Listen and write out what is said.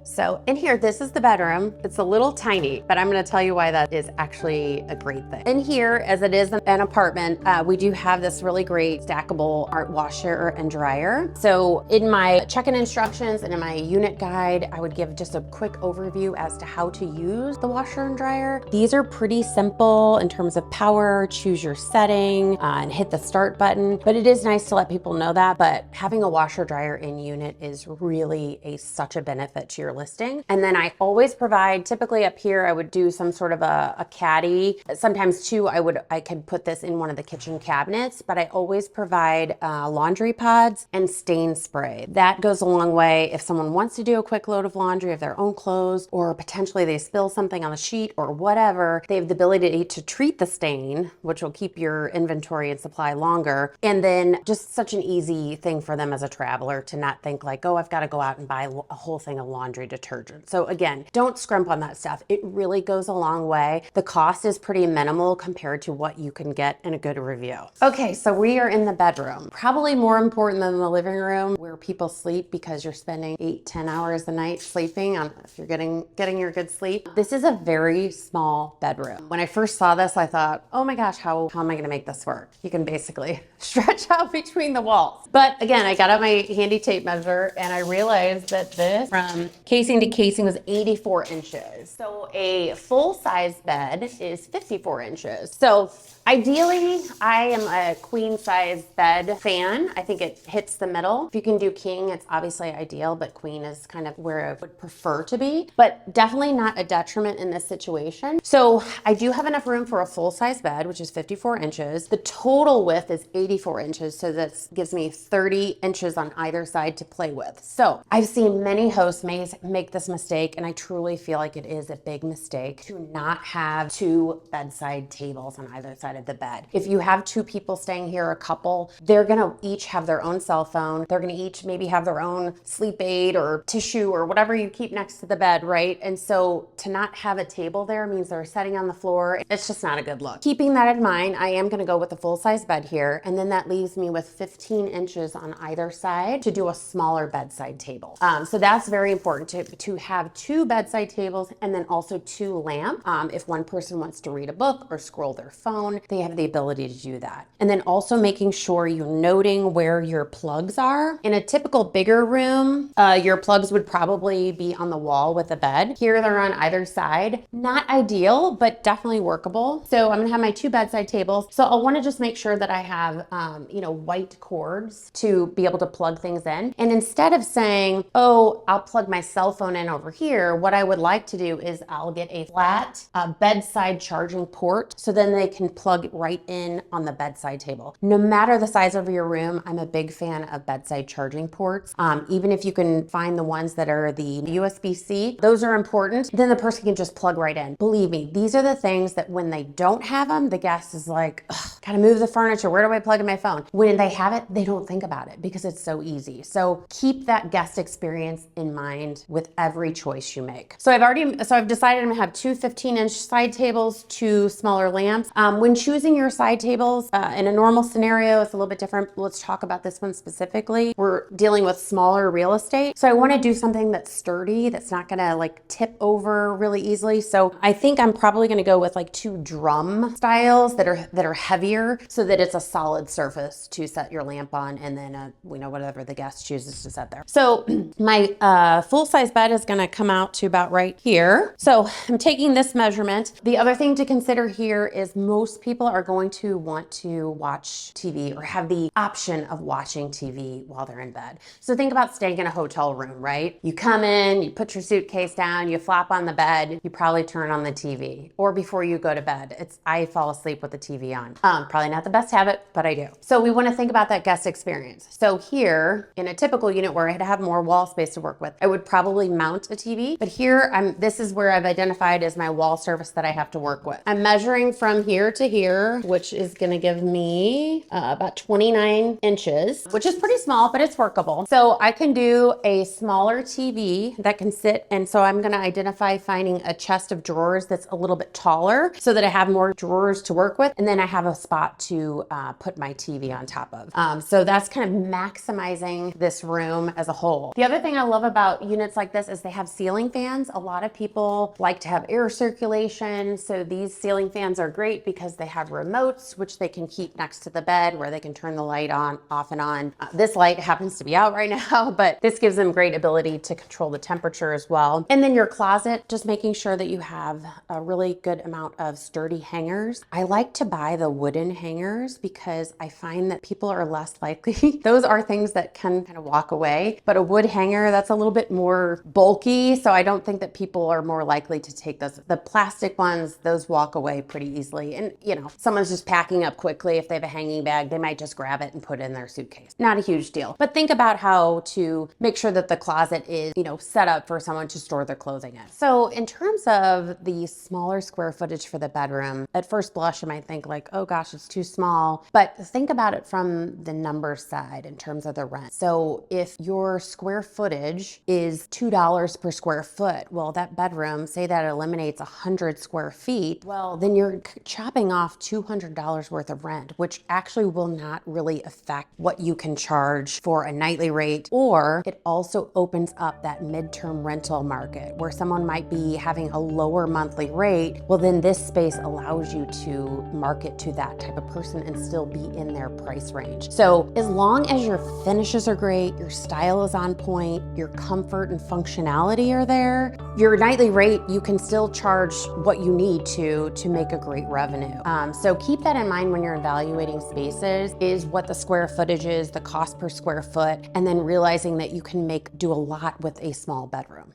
So in here, this is the bedroom. It's a little tiny, but I'm gonna tell you why that is actually a great thing. In here, as it is an apartment, we do have this really great stackable art washer and dryer. So in my check-in instructions and in my unit guide, I would give just a quick overview as to how to use the washer and dryer. These are pretty simple in terms of power, choose your setting, and hit the start button. But it is nice to let people know that, but having a washer dryer in unit is really such a benefit to your listing. And then I always provide, typically up here, I would do some sort of a caddy. Sometimes too, I could put this in one of the kitchen cabinets, but I always provide laundry pods and stain spray. That goes a long way if someone wants to do a quick load of laundry of their own clothes, or potentially they spill something on the sheet or whatever. They have the ability to treat the stain, which will keep your inventory and supply longer. And then just such an easy thing for them as a traveler to not think like, oh, I've got to go out and buy a whole thing of laundry detergent. So again, don't scrimp on that stuff. It really goes a long way. The cost is pretty minimal compared to what you can get in a good review. Okay, so we are in the bedroom. Probably more important than the living room where people sleep, because you're spending 8-10 hours a night sleeping on, if you're getting your good sleep. This is a very small bedroom. When I first saw this, I thought, oh my gosh, how am I gonna make this work? You can basically stretch out between the walls. But again, I got out my handy tape measure and I realized that this from casing to casing was 84 inches. So a full-size bed is 54 inches. So ideally, I am a queen size bed fan. I think it hits the middle. If you can do king, it's obviously ideal, but queen is kind of where I would prefer to be, but definitely not a detriment in this situation. So I do have enough room for a full size bed, which is 54 inches. The total width is 84 inches. So this gives me 30 inches on either side to play with. So I've seen many hostmates make this mistake, and I truly feel like it is a big mistake to not have two bedside tables on either side of the bed. If you have two people staying here, a couple, they're gonna each have their own cell phone. They're gonna each maybe have their own sleep aid or tissue or whatever you keep next to the bed, right? And so to not have a table there means they're sitting on the floor. It's just not a good look. Keeping that in mind, I am gonna go with a full-size bed here, and then that leaves me with 15 inches on either side to do a smaller bedside table. So that's very important to have two bedside tables, and then also two lamps. If one person wants to read a book or scroll their phone, they have the ability to do that. And then also making sure you're noting where your plugs are. In a typical bigger room, your plugs would probably be on the wall with the bed. Here they're on either side. Not ideal, but definitely workable. So I'm gonna have my two bedside tables. So I'll wanna just make sure that I have white cords to be able to plug things in. And instead of saying, oh, I'll plug my cell phone in over here, what I would like to do is I'll get a flat bedside charging port, so then they can plug right in on the bedside table. No matter the size of your room, I'm a big fan of bedside charging ports. Even if you can find the ones that are the USB-C, those are important. Then the person can just plug right in. Believe me, these are the things that when they don't have them, the guest is like, gotta move the furniture. Where do I plug in my phone? When they have it, they don't think about it because it's so easy. So keep that guest experience in mind with every choice you make. So I've decided I'm gonna have two 15-inch side tables, two smaller lamps. When choosing your side tables, in a normal scenario, it's a little bit different. Let's talk about this one specifically. We're dealing with smaller real estate. So I wanna do something that's sturdy, that's not gonna like tip over really easily. So I think I'm probably gonna go with like two drum styles that are heavier, so that it's a solid surface to set your lamp on, and then whatever the guest chooses to set there. So my full-size bed is gonna come out to about right here. So I'm taking this measurement. The other thing to consider here is most people are going to want to watch TV or have the option of watching TV while they're in bed. So think about staying in a hotel room, right? You come in, you put your suitcase down, you flop on the bed, you probably turn on the TV, or before you go to bed. I fall asleep with the TV on. Probably not the best habit, but I do. So we want to think about that guest experience. So here, in a typical unit where I'd have more wall space to work with, I would probably mount a TV, but here this is where I've identified as my wall surface that I have to work with. I'm measuring from here to here. here, which is gonna give me about 29 inches, which is pretty small, but it's workable. So I can do a smaller TV that can sit, and so I'm gonna identify finding a chest of drawers that's a little bit taller so that I have more drawers to work with, and then I have a spot to put my TV on top of. So that's kind of maximizing this room as a whole. The other thing I love about units like this is they have ceiling fans. A lot of people like to have air circulation, so these ceiling fans are great because they have remotes, which they can keep next to the bed where they can turn the light on, off and on. This light happens to be out right now, but this gives them great ability to control the temperature as well. And then your closet, just making sure that you have a really good amount of sturdy hangers. I like to buy the wooden hangers because I find that people are less likely. Those are things that can kind of walk away, but a wood hanger, that's a little bit more bulky, so I don't think that people are more likely to take those. The plastic ones, those walk away pretty easily. And you know, someone's just packing up quickly. If they have a hanging bag, they might just grab it and put it in their suitcase. Not a huge deal, but think about how to make sure that the closet is, you know, set up for someone to store their clothing in. So in terms of the smaller square footage for the bedroom, at first blush, you might think like, oh gosh, it's too small, but think about it from the number side in terms of the rent. So if your square footage is $2 per square foot, well, that bedroom, say that eliminates 100 square feet, well, then you're chopping off $200 worth of rent, which actually will not really affect what you can charge for a nightly rate. Or it also opens up that midterm rental market where someone might be having a lower monthly rate. Well, then this space allows you to market to that type of person and still be in their price range. So as long as your finishes are great, your style is on point, your comfort and functionality are there, your nightly rate, you can still charge what you need to make a great revenue. So keep that in mind when you're evaluating spaces, is what the square footage is, the cost per square foot, and then realizing that you can do a lot with a small bedroom.